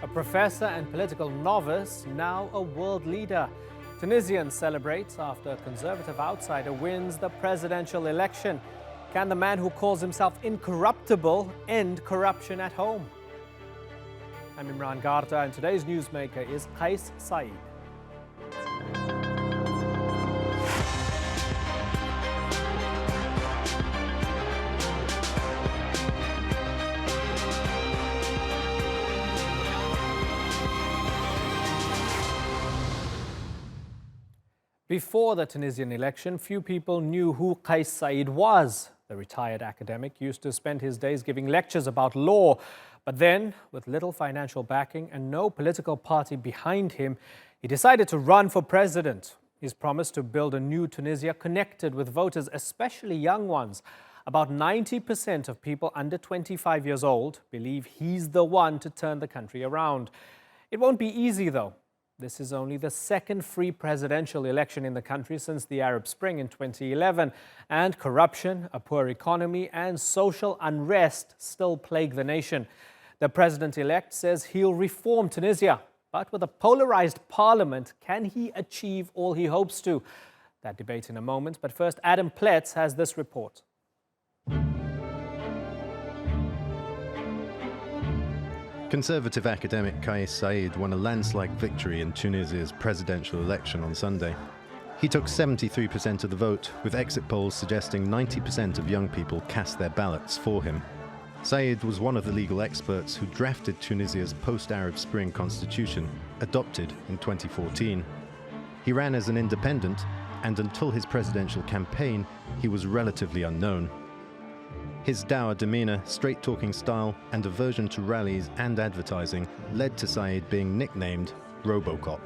A professor and political novice, now a world leader. Tunisians celebrate after a conservative outsider wins the presidential election. Can the man who calls himself incorruptible end corruption at home? I'm Imran Garta, and today's newsmaker is Saied. Before the Tunisian election, few people knew who Saied was. The retired academic used to spend his days giving lectures about law. But then, with little financial backing and no political party behind him, he decided to run for president. He's promised to build a new Tunisia connected with voters, especially young ones. About 90% of people under 25 years old believe he's the one to turn the country around. It won't be easy, though. This is only the second free presidential election in the country since the Arab Spring in 2011, and corruption, a poor economy, and social unrest still plague the nation. The president-elect says he'll reform Tunisia, but with a polarized parliament, can he achieve all he hopes to? That debate in a moment, but first, Adam Pletz has this report. Conservative academic Saied won a landslide victory in Tunisia's presidential election on Sunday. He took 73% of the vote, with exit polls suggesting 90% of young people cast their ballots for him. Saied was one of the legal experts who drafted Tunisia's post-Arab Spring constitution, adopted in 2014. He ran as an independent, and until his presidential campaign, he was relatively unknown. His dour demeanor, straight-talking style, and aversion to rallies and advertising led to Saied being nicknamed Robocop.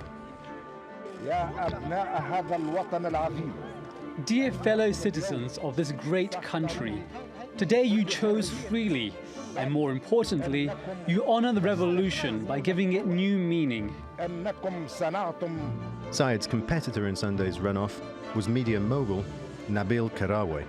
Dear fellow citizens of this great country, today you chose freely, and more importantly, you honor the revolution by giving it new meaning. Saied's competitor in Sunday's runoff was media mogul Nabil Karawé.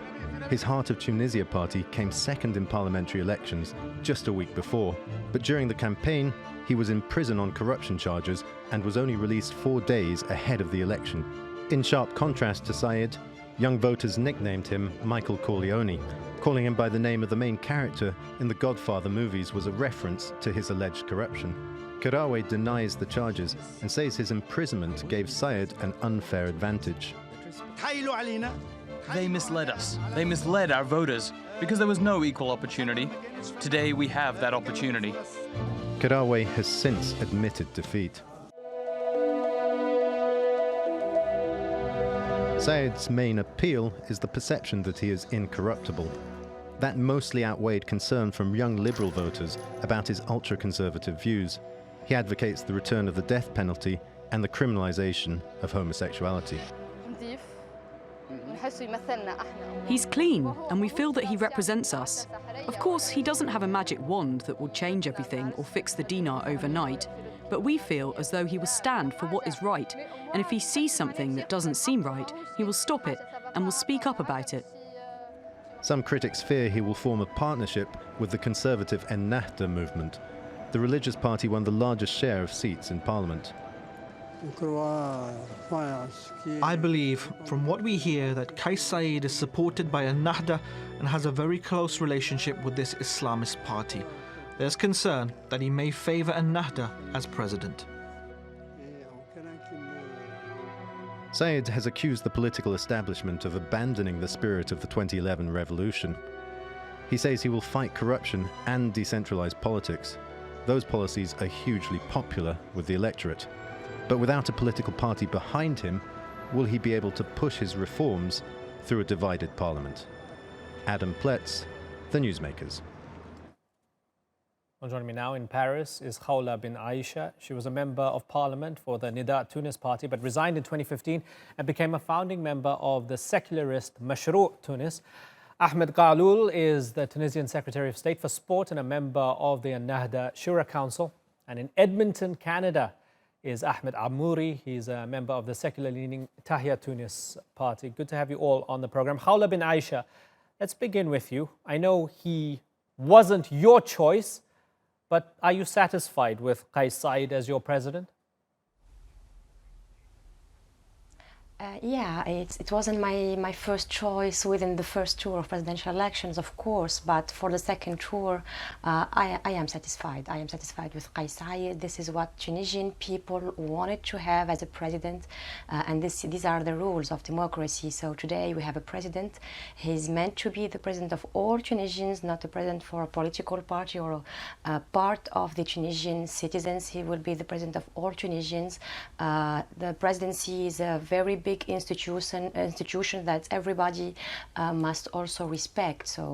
His Heart of Tunisia party came second in parliamentary elections just a week before, but during the campaign, he was in prison on corruption charges and was only released 4 days ahead of the election. In sharp contrast to Saied, young voters nicknamed him Michael Corleone. Calling him by the name of the main character in the Godfather movies was a reference to his alleged corruption. Karawé denies the charges and says his imprisonment gave Saied an unfair advantage. They misled us. They misled our voters because there was no equal opportunity. Today we have that opportunity. Karawé has since admitted defeat. Saied's main appeal is the perception that he is incorruptible. That mostly outweighed concern from young liberal voters about his ultra-conservative views. He advocates the return of the death penalty and the criminalization of homosexuality. He's clean, and we feel that he represents us. Of course, he doesn't have a magic wand that will change everything or fix the dinar overnight, but we feel as though he will stand for what is right, and if he sees something that doesn't seem right, he will stop it and will speak up about it. Some critics fear he will form a partnership with the conservative Ennahda movement. The religious party won the largest share of seats in parliament. I believe, from what we hear, that Saied is supported by Ennahda and has a very close relationship with this Islamist party. There's concern that he may favor Ennahda as president. Saied has accused the political establishment of abandoning the spirit of the 2011 revolution. He says he will fight corruption and decentralize politics. Those policies are hugely popular with the electorate. But without a political party behind him, will he be able to push his reforms through a divided parliament? Adam Pletz, The Newsmakers. Well, joining me now in Paris is Khawla Ben Aicha. She was a member of parliament for the Nida Tounes party, but resigned in 2015 and became a founding member of the secularist Machrouu Tounes. Ahmed Gaaloul is the Tunisian Secretary of State for Sport and a member of the Ennahda Shura Council. And in Edmonton, Canada, is Ahmed Amouri. He's a member of the secular-leaning Tahya Tounes party. Good to have you all on the program. Khawla Ben Aicha, let's begin with you. I know he wasn't your choice, but are you satisfied with Saied as your president? Yeah, it wasn't my first choice within the first tour of presidential elections, of course, but for the second tour, I am satisfied. I am satisfied with Saied. This is what Tunisian people wanted to have as a president, and these are the rules of democracy. So today we have a president. He's meant to be the president of all Tunisians, not a president for a political party or a part of the Tunisian citizens. He will be the president of all Tunisians. The presidency is a very big institution that everybody must also respect. So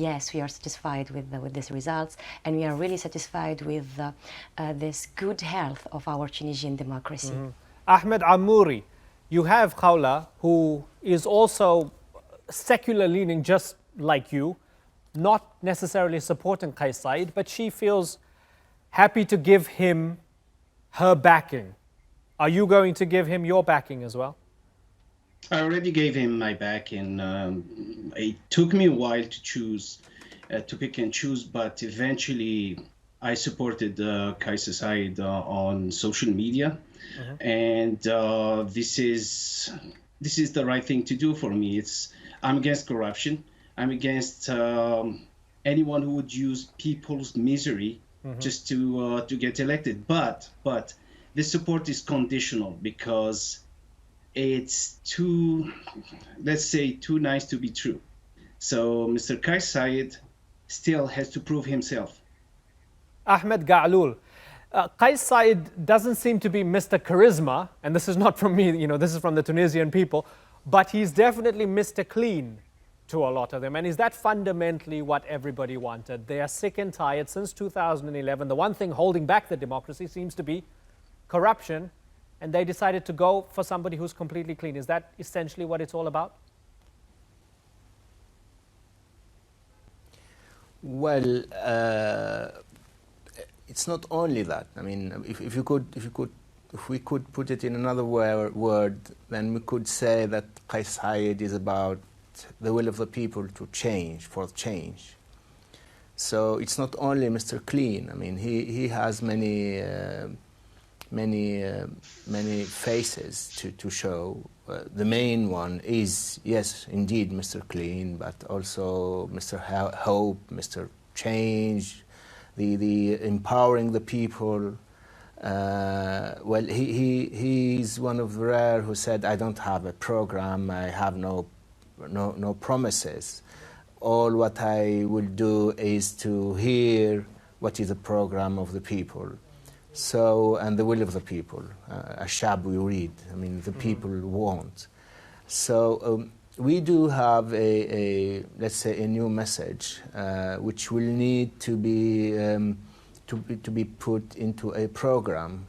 yes, we are satisfied with these results, and we are really satisfied with this good health of our Tunisian democracy. Ahmed Amouri, you have Khawla, who is also secular leaning just like you, not necessarily supporting Saied, but she feels happy to give him her backing. Are you going to give him your backing as well? I already gave him my backing. It took me a while to choose, to pick and choose, but eventually I supported Saied on social media, and this is the right thing to do for me. I'm against corruption. I'm against anyone who would use people's misery just to get elected. But this support is conditional because it's too, let's say, too nice to be true. So Mr. Saied still has to prove himself. Ahmed Gaaloul, Saied doesn't seem to be Mr. Charisma, and this is not from me, this is from the Tunisian people, but he's definitely Mr. Clean to a lot of them. And is that fundamentally what everybody wanted? They are sick and tired since 2011. The one thing holding back the democracy seems to be corruption, and they decided to go for somebody who's completely clean. Is that essentially what it's all about? Well, it's not only that. I mean, if we could put it in another word, then we could say that Saied is about the will of the people to change, for change. So it's not only Mr. Clean. I mean, he has many faces to show. The main one is, yes, indeed, Mr. Clean, but also Mr. Hope, Mr. Change, the empowering the people. Well, he's one of the rare who said, I don't have a program, I have no promises. All what I will do is to hear what is the program of the people. So, and the will of the people, Ashab we read, I mean, the people want. So we do have let's say, a new message, which will need to be put into a program,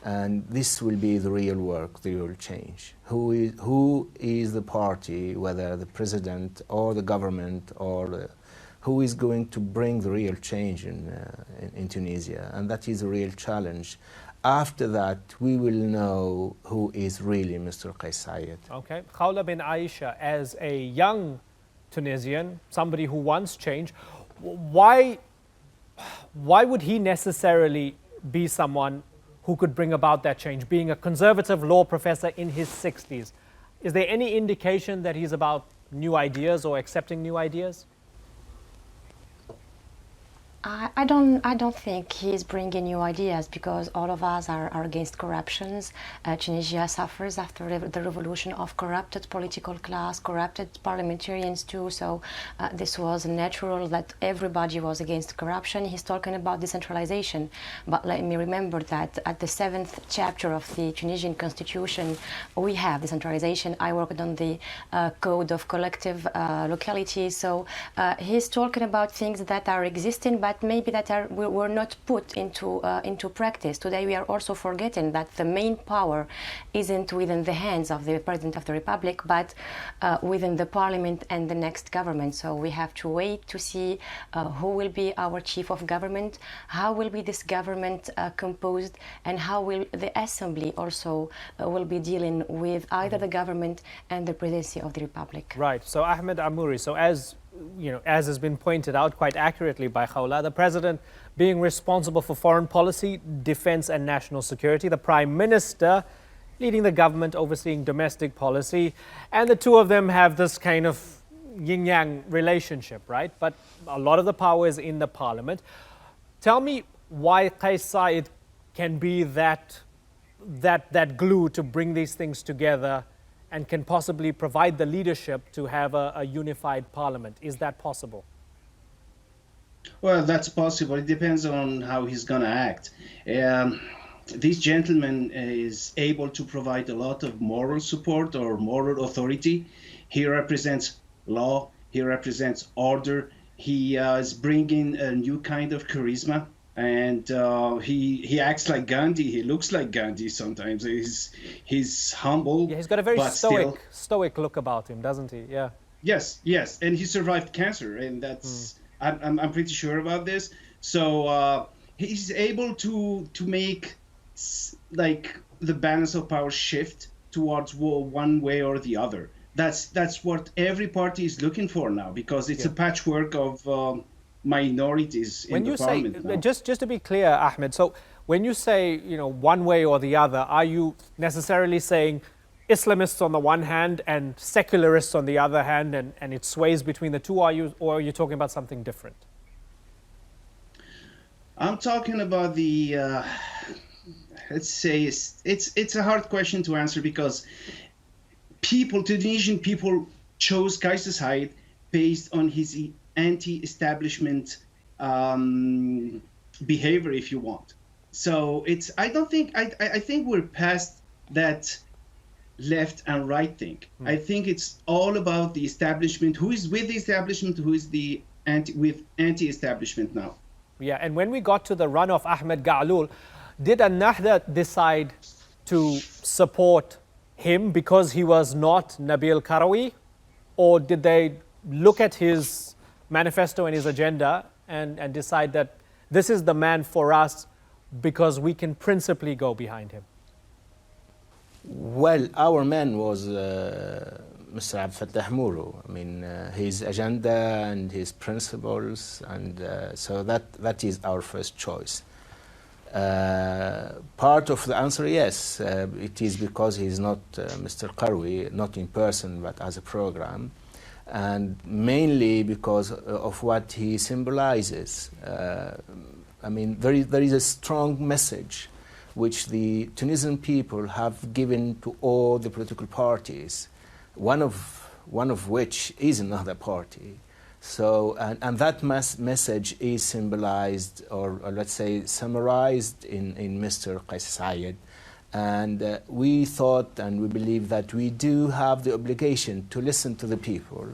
and this will be the real work, the real change. Who is the party, whether the president or the government or who is going to bring the real change in Tunisia, and that is a real challenge. After that, we will know who is really Mr. Saied. Okay, Khawla Ben Aicha, as a young Tunisian, somebody who wants change, why would he necessarily be someone who could bring about that change, being a conservative law professor in his 60s? Is there any indication that he's about new ideas or accepting new ideas? I don't think he's bringing new ideas, because all of us are against corruptions. Tunisia suffers after the revolution of corrupted political class, corrupted parliamentarians too. So this was natural that everybody was against corruption. He's talking about decentralization, but let me remember that at the 7th chapter of the Tunisian constitution, we have decentralization. I worked on the code of collective localities. So he's talking about things that are existing, but maybe that were not put into practice. Today we are also forgetting that the main power isn't within the hands of the President of the Republic, but within the Parliament and the next government. So we have to wait to see who will be our chief of government, how will be this government composed, and how will the Assembly also will be dealing with either the government and the Presidency of the Republic. Right. So Ahmed Amouri, so as has been pointed out quite accurately by Khawla, the president being responsible for foreign policy, defense and national security, the Prime Minister leading the government overseeing domestic policy, and the two of them have this kind of yin-yang relationship, right? But a lot of the power is in the parliament. Tell me why Kais Saied can be that glue to bring these things together and can possibly provide the leadership to have a unified parliament. Is that possible? Well, that's possible. It depends on how he's going to act. This gentleman is able to provide a lot of moral support or moral authority. He represents law. He represents order. He is bringing a new kind of charisma. And he acts like Gandhi. He looks like Gandhi sometimes. He's humble. Yeah, he's got a very stoic look about him, doesn't he? Yeah. Yes. And he survived cancer, and that's I'm pretty sure about this. So he's able to make like the balance of power shift towards one way or the other. That's what every party is looking for now, because it's a patchwork of minorities in the parliament now. Just to be clear, Ahmed, so when you say, one way or the other, are you necessarily saying Islamists on the one hand and secularists on the other hand, and it sways between the two, or are you talking about something different? I'm talking about the, let's say, it's a hard question to answer, because Tunisian people chose Kais Saied based on his anti-establishment behavior, if you want. So I think we're past that left and right thing. I think it's all about the establishment, who is with the establishment, who is with anti-establishment now. Yeah, and when we got to the run of Ahmed Gaaloul, did Ennahda decide to support him because he was not Nabil Karoui, or did they look at his manifesto and his agenda and decide that this is the man for us because we can principally go behind him? Well, our man was Mr. Abdel Fattah Mourou. I mean, his agenda and his principles, and so that is our first choice. Part of the answer, yes, it is because he's not Mr. Karoui, not in person, but as a program, and mainly because of what he symbolizes. I mean, there is a strong message which the Tunisian people have given to all the political parties, one of which is another party. So, and that message is symbolized, or let's say summarized in Mr. Kais Saied. And we thought and we believe that we do have the obligation to listen to the people.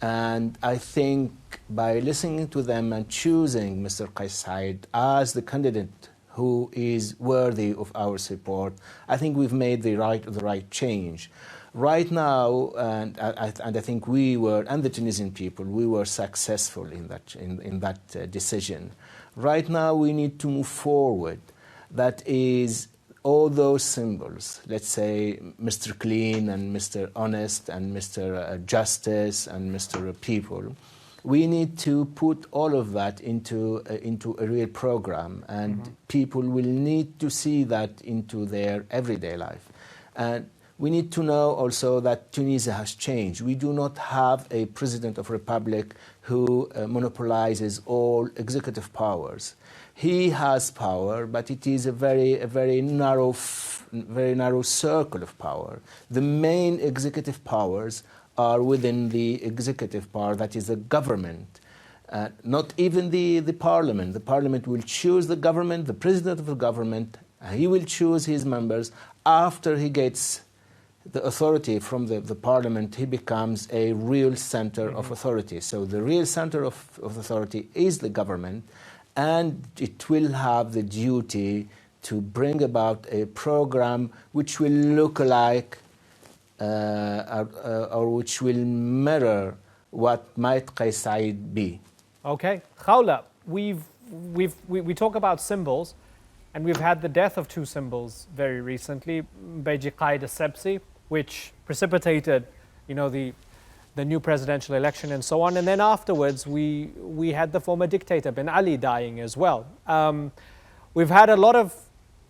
And I think by listening to them and choosing Mr. Kais Saied as the candidate who is worthy of our support, I think we've made the right change. Right now, and I think we were, and the Tunisian people, we were successful in that decision. Right now, we need to move forward. That is, all those symbols, let's say Mr. Clean and Mr. Honest and Mr. Justice and Mr. People, we need to put all of that into a real program, and people will need to see that into their everyday life. And we need to know also that Tunisia has changed. We do not have a president of republic who monopolizes all executive powers. He has power, but it is a very narrow circle of power. The main executive powers are within the executive power, that is the government. Not even the parliament. The parliament will choose the government, the president of the government. He will choose his members. After he gets the authority from the parliament, he becomes a real center of authority. So the real center of authority is the government, and it will have the duty to bring about a program which will look like or which will mirror what might Kais Saied be. Okay, Khawla, we talk about symbols, and we've had the death of two symbols very recently, Beji Qaid Essebsi, which precipitated, the the new presidential election and so on. And then afterwards, we had the former dictator, Ben Ali, dying as well. We've had a lot of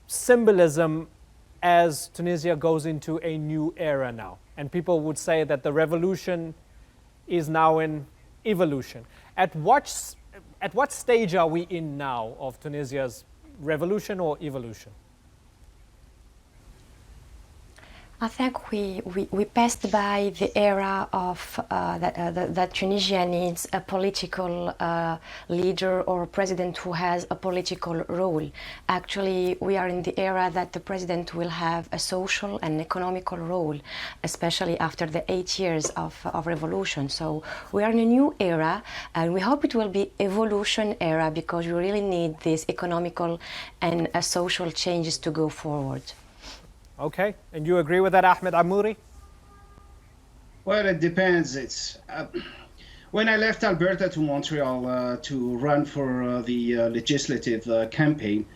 symbolism as Tunisia goes into a new era now. And people would say that the revolution is now in evolution. At what stage are we in now of Tunisia's revolution or evolution? I think we passed by the era of that Tunisia needs a political leader or a president who has a political role. Actually, we are in the era that the president will have a social and economical role, especially after the 8 years of revolution. So we are in a new era, and we hope it will be evolution era, because we really need these economical and social changes to go forward. Okay, and you agree with that, Ahmed Amouri? Well, it depends. It's when I left Alberta to Montreal to run for the legislative campaign,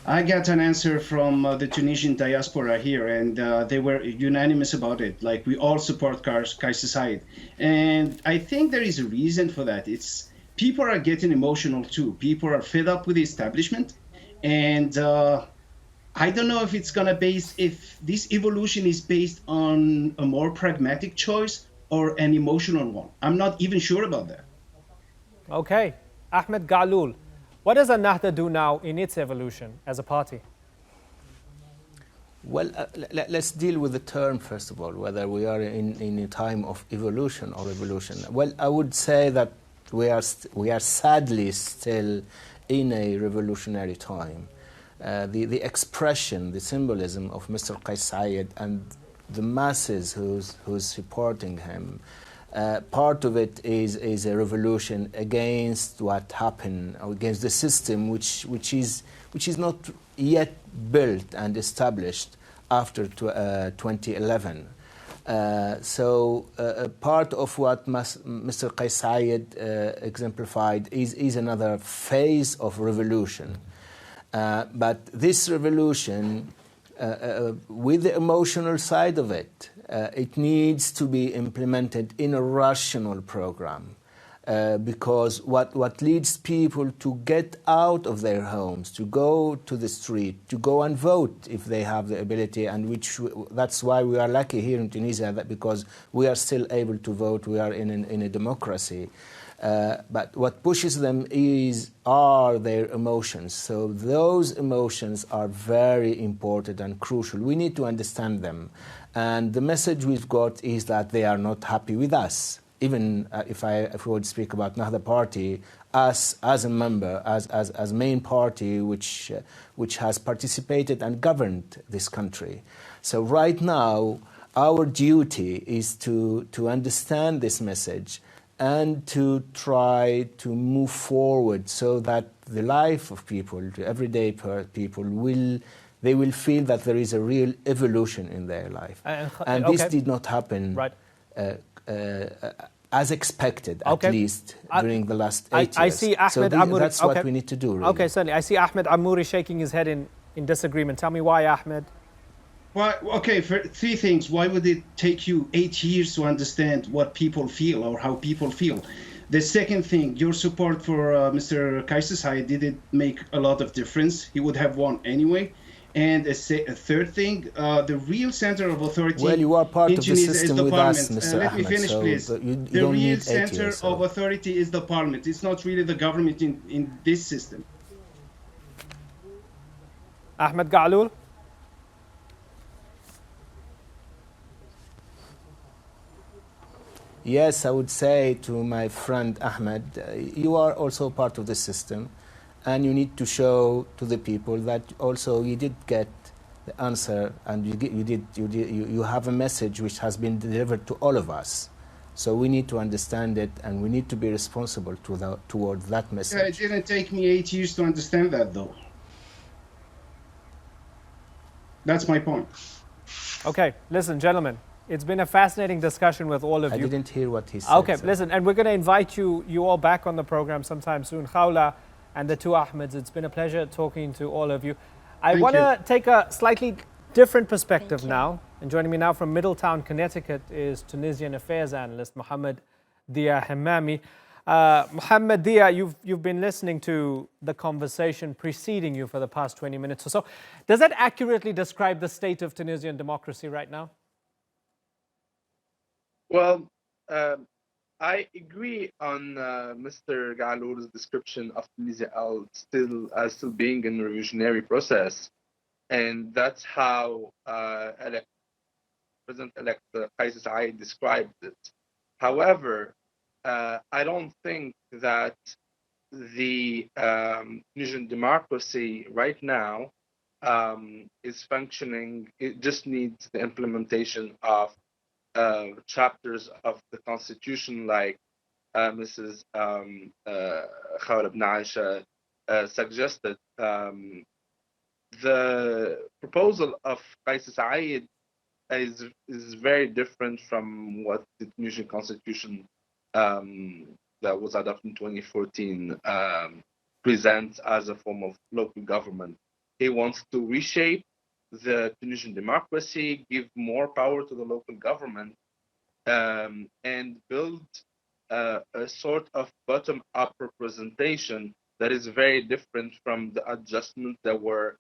I got an answer from the Tunisian diaspora here, and they were unanimous about it. Like, we all support Kais Saied, and I think there is a reason for that. It's people are getting emotional too. People are fed up with the establishment, and I don't know if it's gonna if this evolution is based on a more pragmatic choice or an emotional one. I'm not even sure about that. Okay, Ahmed Gaaloul, what does Ennahda do now in its evolution as a party? Well, let's deal with the term first of all, whether we are in a time of evolution or revolution. Well, I would say that we are sadly still in a revolutionary time. The expression, the symbolism of Mr. Kais Saied and the masses who's supporting him, part of it is a revolution against what happened, or against the system which is not yet built and established after 2011. So part of what Mr. Kais Saied exemplified is another phase of revolution. But this revolution, with the emotional side of it, it needs to be implemented in a rational program, because what leads people to get out of their homes, to go to the street, to go and vote if they have the ability, and that's why we are lucky here in Tunisia, that because we are still able to vote, we are in a democracy. But what pushes them are their emotions. So those emotions are very important and crucial. We need to understand them. And the message we've got is that they are not happy with us. Even if we would speak about Ennahda party, us as a member, as main party which has participated and governed this country. So right now, our duty is to understand this message and to try to move forward so that the life of people, the everyday people, they will feel that there is a real evolution in their life. And this did not happen as expected, at least, during the last 8 years. I see Ahmed Amouri. That's what we need to do, really. Okay, certainly. I see Ahmed Amouri shaking his head in disagreement. Tell me why, Ahmed. Well, okay, for three things. Why would it take you 8 years to understand what people feel or how people feel? The second thing, your support for Mr. Kais Saied didn't make a lot of difference. He would have won anyway. And a third thing, the real center of authority well, you are part in of Tunisia the system is the with parliament. us, Mr. Let Ahmed, me finish, so please. The real center of authority is the parliament. It's not really the government in this system. Ahmed Gaaloul? Yes, I would say to my friend Ahmed, you are also part of the system, and you need to show to the people that also you did get the answer, and you have a message which has been delivered to all of us. So we need to understand it, and we need to be responsible towards that message. Yeah, it didn't take me 8 years to understand that, though. That's my point. Okay, listen, gentlemen. It's been a fascinating discussion with all of you. I didn't hear what he said. Okay, listen, and we're going to invite you all back on the program sometime soon. Khawla and the two Ahmeds, it's been a pleasure talking to all of you. I want to take a slightly different perspective now. And joining me now from Middletown, Connecticut is Tunisian affairs analyst Mohamed Dhia Hammami. Mohamed Dhia, you've been listening to the conversation preceding you for the past 20 minutes or so. Does that accurately describe the state of Tunisian democracy right now? Well, I agree on Mr. Gaaloul's description of Tunisia as still being in a revolutionary process, and that's how President-elect Kais Saied described it. However, I don't think that the Tunisian democracy right now is functioning. It just needs the implementation of chapters of the constitution, like Mrs. Khawla Ben Aicha suggested. The proposal of Kais Saied is very different from what the Tunisian constitution that was adopted in 2014 presents as a form of local government. He wants to reshape the Tunisian democracy, give more power to the local government, and build a sort of bottom-up representation that is very different from the adjustments that were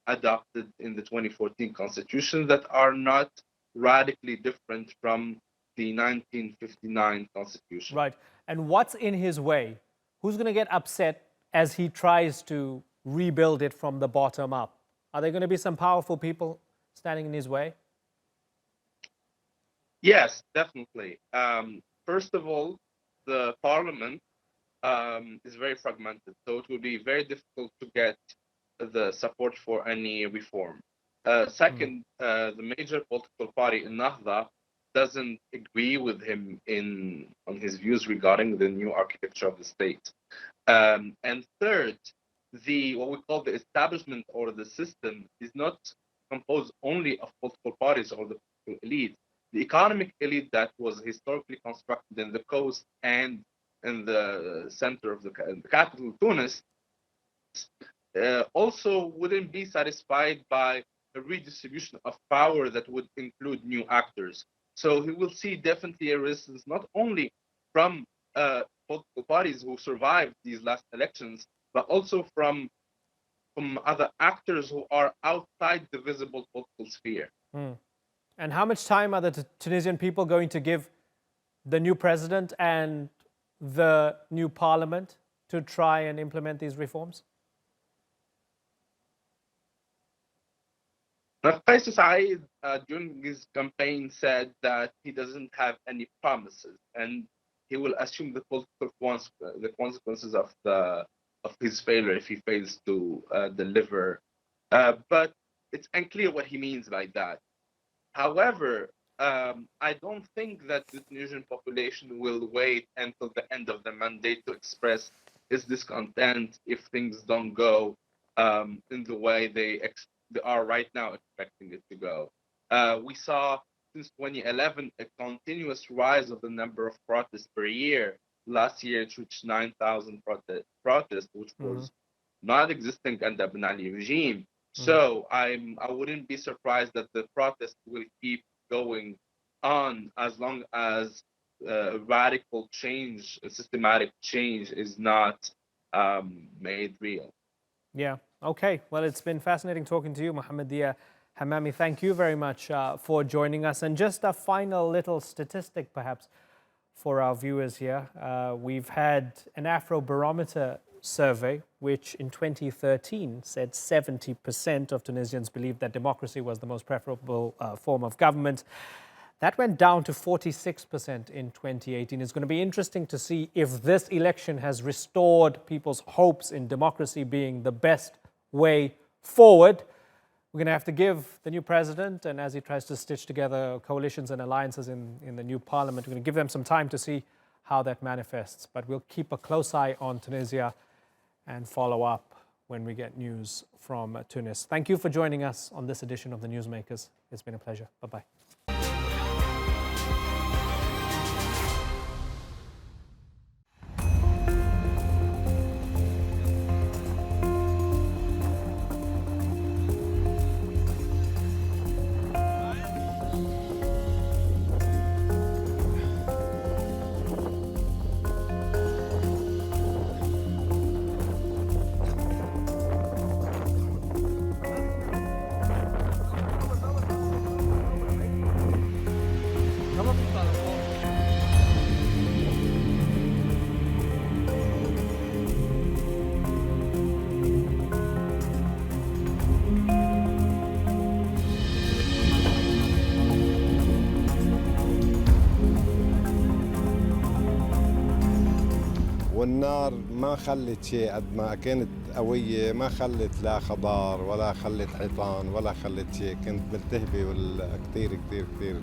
adopted in the 2014 constitution that are not radically different from the 1959 constitution. Right. And what's in his way? Who's going to get upset as he tries to rebuild it from the bottom up? Are there going to be some powerful people standing in his way? Yes, definitely. First of all, the parliament is very fragmented, so it will be very difficult to get the support for any reform. Second, the major political party in Nahda doesn't agree with him on his views regarding the new architecture of the state. And third, what we call the establishment or the system is not composed only of political parties or the political elite. The economic elite that was historically constructed in the coast and in the center of the capital, Tounes, also wouldn't be satisfied by a redistribution of power that would include new actors. So he will see definitely a resistance not only from political parties who survived these last elections, but also from other actors who are outside the visible political sphere. And how much time are the Tunisian people going to give the new president and the new parliament to try and implement these reforms? Kais Saied, during his campaign, said that he doesn't have any promises, and he will assume the consequences of his failure if he fails to deliver. But it's unclear what he means by that. However, I don't think that the Tunisian population will wait until the end of the mandate to express its discontent if things don't go in the way they are right now expecting it to go. We saw since 2011 a continuous rise of the number of protests per year. Last year it reached 9,000 protests, which was not existing under Ben Ali regime. So I wouldn't be surprised that the protests will keep going on as long as radical change, systematic change is not made real. Yeah. Okay. Well, it's been fascinating talking to you, Mohamed Dhia Hammami. Thank you very much for joining us. And just a final little statistic, perhaps, for our viewers here. We've had an Afrobarometer survey, which in 2013 said 70% of Tunisians believed that democracy was the most preferable form of government. That went down to 46% in 2018. It's going to be interesting to see if this election has restored people's hopes in democracy being the best way forward. We're going to have to give the new president, and as he tries to stitch together coalitions and alliances in the new parliament, we're going to give them some time to see how that manifests. But we'll keep a close eye on Tunisia and follow up when we get news from Tunis. Thank you for joining us on this edition of the Newsmakers. It's been a pleasure. Bye-bye. النار ما خلت شيء قد ما كانت قوية، ما خلت لا خضار ولا خلت حيطان ولا خلت شيء، كنت ملتهبة كثير كثير كثير.